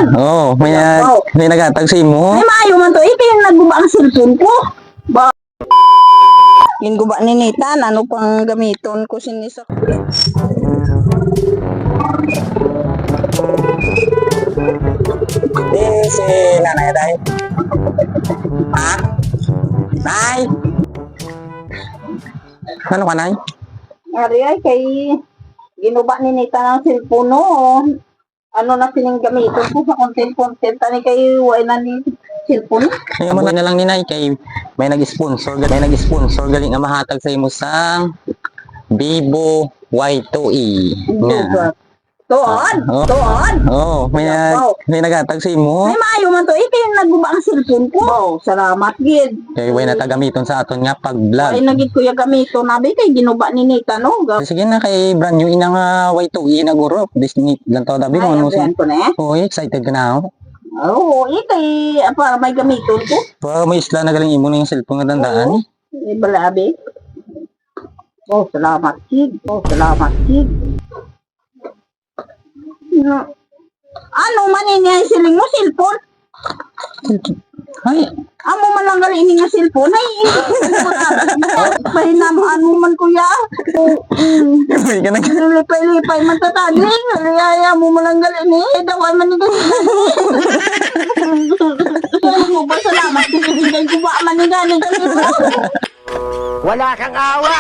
Oo, may nagatag sa imo. Ay, maayo man to. Ito yung nagbuba ang cellphone ko. Ba? Yung guba ni Nita, ano pang gamiton ko sinisa. Si nanay tayo. Ha? Nay! Ano ka, nay? Ari ay kay ginuba ni Nita ng cellphone no. Ano na sining gamiton ko sa content ani kay way na ni cellphone. Ngayon mo na lang ni nay kay may nag-sponsor galing nga mahatag sa imo sang Vivo Y2E. Nga. Tuon. Oo, may nagatag sa imo. Ay, maayo man to. Ito yung nagbuba ang cellphone ko. Wow, salamat, gid. Kay way na tagamiton sa aton nga pag-vlog. Ay, nagit ko yung gamito. Nabi kay ginuba ni Nita, no? Sige na kay brand new inang Y2E na guro. Disney ganto dabi Ay, mo abrihan ko na eh. Oh, excited ka na ako. Oo, ikay, para may gamiton ko. Pa may isla na galing imo na yung cellphone nga tandaan. Eh, balabi. Oh, salamat, kid. Ano man niya siling mo, cellphone? Ay, Amo man lang gali ini nga cellphone. Ay, pahinamaan mo man kuya. uy ka na. Lipay-lipay man tatagling. Aliyaya mo man lang gali ni. Dawan man ni kasi. Mo ba salamat kung ibigay ko ba man ni gani kasi mo. Wala kang awa!